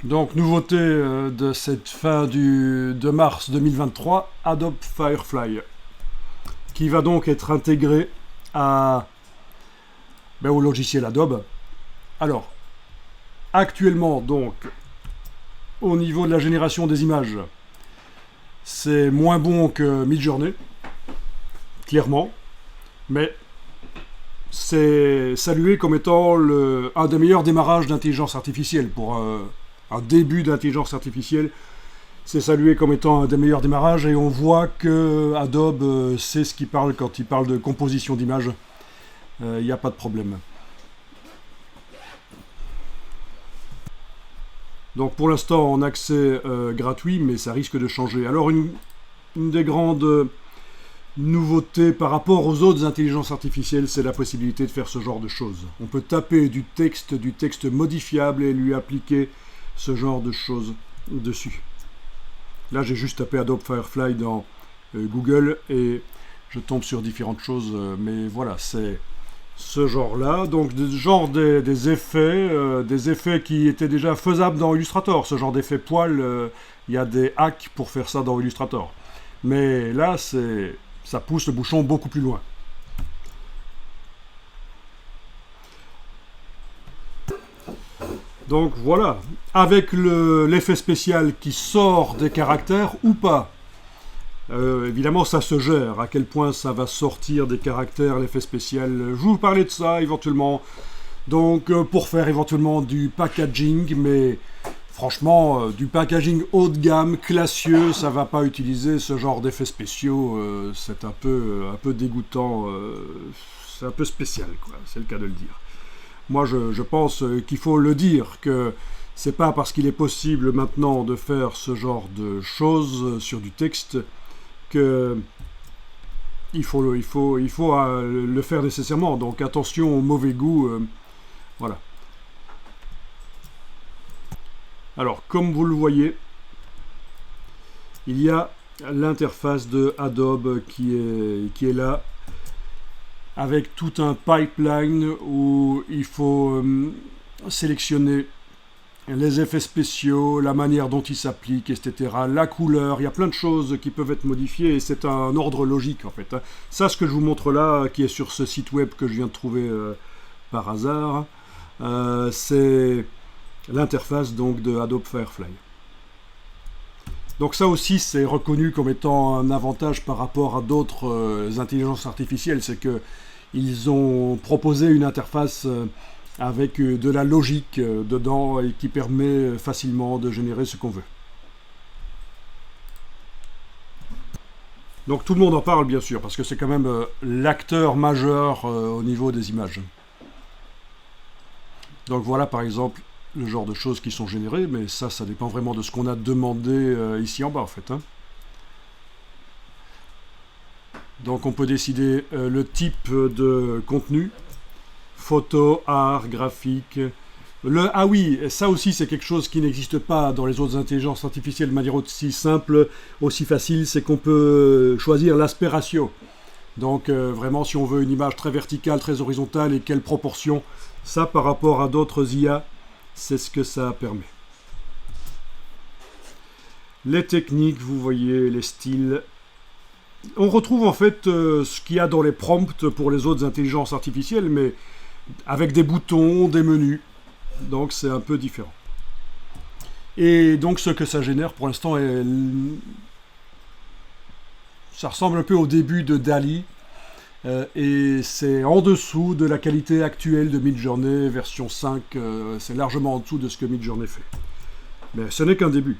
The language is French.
Donc, nouveauté de cette fin de mars 2023, Adobe Firefly, qui va donc être intégré au logiciel Adobe. Alors, actuellement, donc, au niveau de la génération des images, c'est moins bon que Midjourney, clairement, mais c'est salué comme étant un des meilleurs démarrages d'intelligence artificielle. Pour un début d'intelligence artificielle, c'est salué comme étant un des meilleurs démarrages, et on voit que Adobe sait ce qu'il parle quand il parle de composition d'images. Il n'y a pas de problème. Donc pour l'instant en accès gratuit, mais ça risque de changer. Alors une des grandes nouveautés par rapport aux autres intelligences artificielles, c'est la possibilité de faire ce genre de choses. On peut taper du texte modifiable et lui appliquer ce genre de choses dessus. Là j'ai juste tapé Adobe Firefly dans Google et je tombe sur différentes choses, mais voilà, c'est ce genre-là, donc des effets qui étaient déjà faisables dans Illustrator. Ce genre d'effet poil, il y a des hacks pour faire ça dans Illustrator. Mais là, ça pousse le bouchon beaucoup plus loin. Donc voilà, avec l'effet spécial qui sort des caractères ou pas. Évidemment, ça se gère, à quel point ça va sortir des caractères, l'effet spécial. Je vais vous parler de ça éventuellement. Donc, pour faire éventuellement du packaging, mais franchement, du packaging haut de gamme, classieux, ça va pas utiliser ce genre d'effets spéciaux. C'est un peu dégoûtant. C'est un peu spécial, quoi. C'est le cas de le dire. Moi, je pense qu'il faut le dire, que c'est pas parce qu'il est possible maintenant de faire ce genre de choses sur du texte que il faut le faire nécessairement. Donc attention au mauvais goût. Voilà. Alors, comme vous le voyez, il y a l'interface de Adobe qui est là, avec tout un pipeline où il faut sélectionner les effets spéciaux, la manière dont ils s'appliquent, etc., la couleur, il y a plein de choses qui peuvent être modifiées, et c'est un ordre logique en fait. Ça, ce que je vous montre là, qui est sur ce site web que je viens de trouver par hasard, c'est l'interface donc de Adobe Firefly. Donc ça aussi, c'est reconnu comme étant un avantage par rapport à d'autres intelligences artificielles, c'est que ils ont proposé une interface avec de la logique dedans et qui permet facilement de générer ce qu'on veut. Donc tout le monde en parle bien sûr, parce que c'est quand même l'acteur majeur au niveau des images. Donc voilà par exemple le genre de choses qui sont générées, mais ça dépend vraiment de ce qu'on a demandé ici en bas en fait. Donc on peut décider le type de contenu, photo, art, graphique. Ah oui, ça aussi c'est quelque chose qui n'existe pas dans les autres intelligences artificielles de manière aussi simple, aussi facile, c'est qu'on peut choisir l'aspect ratio. Donc vraiment si on veut une image très verticale, très horizontale et quelle proportion, ça par rapport à d'autres IA, c'est ce que ça permet. Les techniques, vous voyez, les styles. On retrouve en fait ce qu'il y a dans les prompts pour les autres intelligences artificielles, mais avec des boutons, des menus. Donc c'est un peu différent. Et donc ce que ça génère pour l'instant, ça ressemble un peu au début de DALL-E. Et c'est en dessous de la qualité actuelle de Midjourney version 5. C'est largement en dessous de ce que Midjourney fait. Mais ce n'est qu'un début.